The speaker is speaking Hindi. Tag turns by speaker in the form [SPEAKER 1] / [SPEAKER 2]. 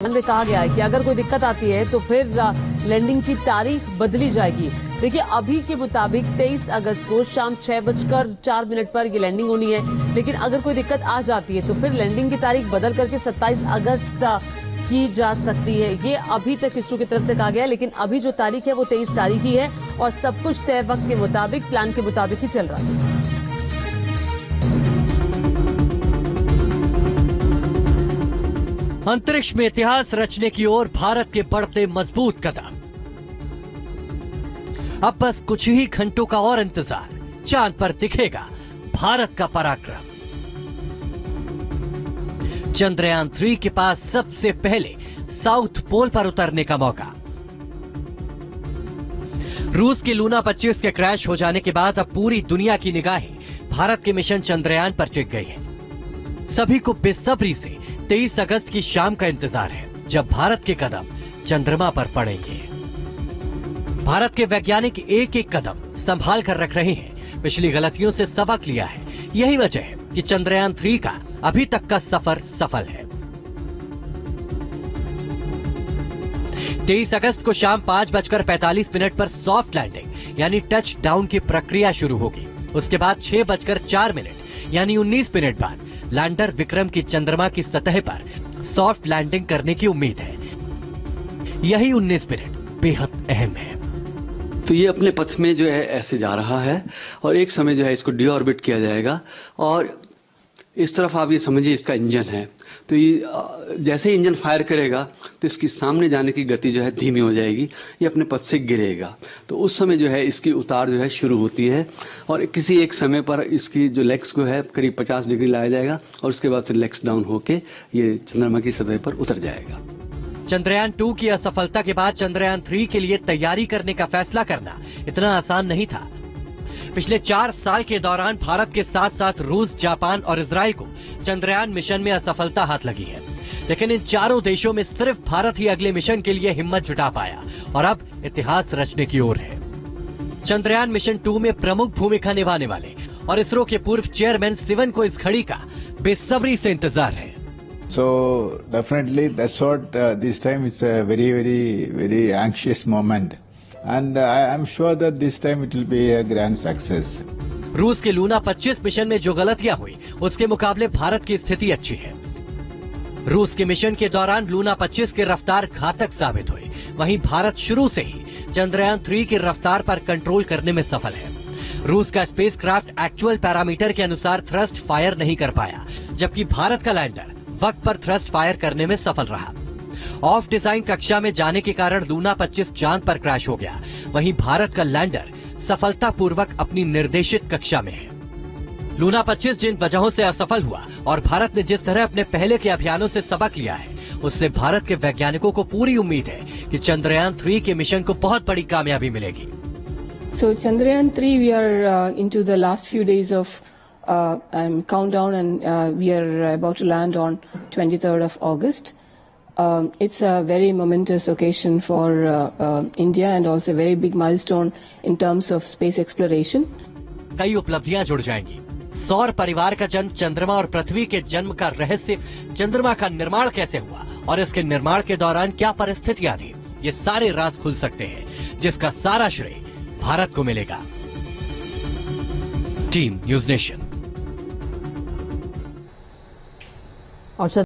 [SPEAKER 1] में कहा गया है कि अगर कोई दिक्कत आती है तो फिर लैंडिंग की तारीख बदली जाएगी। देखिए, अभी के मुताबिक 23 अगस्त को शाम 6:04 पर ये लैंडिंग होनी है, लेकिन अगर कोई दिक्कत आ जाती है तो फिर लैंडिंग की तारीख बदल करके 27 अगस्त की जा सकती है। ये अभी तक इसरो की तरफ से कहा गया है, लेकिन अभी जो तारीख है वो 23 तारीख ही है और सब कुछ तय वक्त के मुताबिक, प्लान के मुताबिक ही चल रहा है।
[SPEAKER 2] अंतरिक्ष में इतिहास रचने की ओर भारत के बढ़ते मजबूत कदम। अब बस कुछ ही घंटों का और इंतजार, चांद पर दिखेगा भारत का पराक्रम। चंद्रयान 3 के पास सबसे पहले साउथ पोल पर उतरने का मौका। रूस के लूना 25 के क्रैश हो जाने के बाद अब पूरी दुनिया की निगाहें भारत के मिशन चंद्रयान पर टिक गई है। सभी को बेसब्री से 23 अगस्त की शाम का इंतजार है, जब भारत के कदम चंद्रमा पर पड़ेंगे। भारत के वैज्ञानिक एक एक कदम संभाल कर रख रहे हैं, पिछली गलतियों से सबक लिया है। यही वजह है कि चंद्रयान 3 का अभी तक का सफर सफल है। 23 अगस्त को शाम 5:45 पर सॉफ्ट लैंडिंग यानी टच डाउन की प्रक्रिया शुरू होगी। उसके बाद 6:04 यानी 19 मिनट बाद लैंडर विक्रम की चंद्रमा की सतह पर सॉफ्ट लैंडिंग करने की उम्मीद है। यही 19 मिनट बेहद अहम है।
[SPEAKER 3] तो ये अपने पथ में जो है ऐसे जा रहा है और एक समय जो है इसको डीऑर्बिट किया जाएगा और इस तरफ आप ये समझिए इसका इंजन है। तो ये जैसे ही इंजन फायर करेगा तो इसकी सामने जाने की गति जो है धीमी हो जाएगी, ये अपने पथ से गिरेगा। तो उस समय जो है इसकी उतार जो है शुरू होती है और किसी एक समय पर इसकी जो लेग्स को है करीब 50 डिग्री लाया जाएगा और उसके बाद फिर लेग्स डाउन होके ये चंद्रमा की सतह पर उतर जाएगा।
[SPEAKER 2] चंद्रयान 2 की असफलता के बाद चंद्रयान 3 के लिए तैयारी करने का फैसला करना इतना आसान नहीं था। पिछले 4 साल के दौरान भारत के साथ साथ रूस, जापान और इजराइल को चंद्रयान मिशन में असफलता हाथ लगी है, लेकिन इन चारों देशों में सिर्फ भारत ही अगले मिशन के लिए हिम्मत जुटा पाया और अब इतिहास रचने की ओर है। चंद्रयान मिशन 2 में प्रमुख भूमिका निभाने वाले और इसरो के पूर्व चेयरमैन सिवन को इस घड़ी का बेसब्री से इंतजार है।
[SPEAKER 4] So definitely that's what this time it's a very anxious moment and I am sure that this time it will be a grand success.
[SPEAKER 2] रूस के लूना 25 मिशन में जो गलतियां हुई उसके मुकाबले भारत की स्थिति अच्छी है। रूस के मिशन के दौरान लूना 25 की रफ्तार घातक साबित हुई, वहीं भारत शुरू से ही चंद्रयान 3 की रफ्तार पर कंट्रोल करने में सफल है। रूस का स्पेसक्राफ्ट एक्चुअल पैरामीटर के अनुसार थ्रस्ट फायर नहीं कर पाया, जबकि भारत का लैंडर वक्त पर थ्रस्ट फायर करने में सफल रहा। ऑफ डिजाइन कक्षा में जाने के कारण लूना 25 चांद पर क्रैश हो गया, वहीं भारत का लैंडर सफलतापूर्वक अपनी निर्देशित कक्षा में है। लूना 25 जिन वजहों से असफल हुआ और भारत ने जिस तरह अपने पहले के अभियानों से सबक लिया है, उससे भारत के वैज्ञानिकों को पूरी उम्मीद है कि चंद्रयान 3 के मिशन को बहुत बड़ी कामयाबी मिलेगी।
[SPEAKER 5] So Chandrayaan 3, we are into the last few days of countdown and we are about to land on 23rd of August. It's a very momentous occasion for India and also a very big milestone in terms of space exploration.
[SPEAKER 2] कई उपलब्धियां जुड़ जाएंगी। सौर परिवार का जन्म, चंद्रमा और पृथ्वी के जन्म का रहस्य, चंद्रमा का निर्माण कैसे हुआ और इसके निर्माण के दौरान क्या परिस्थितियां थी, ये सारे राज खुल सकते हैं, जिसका सारा श्रेय भारत को मिलेगा। Team news nation.
[SPEAKER 1] और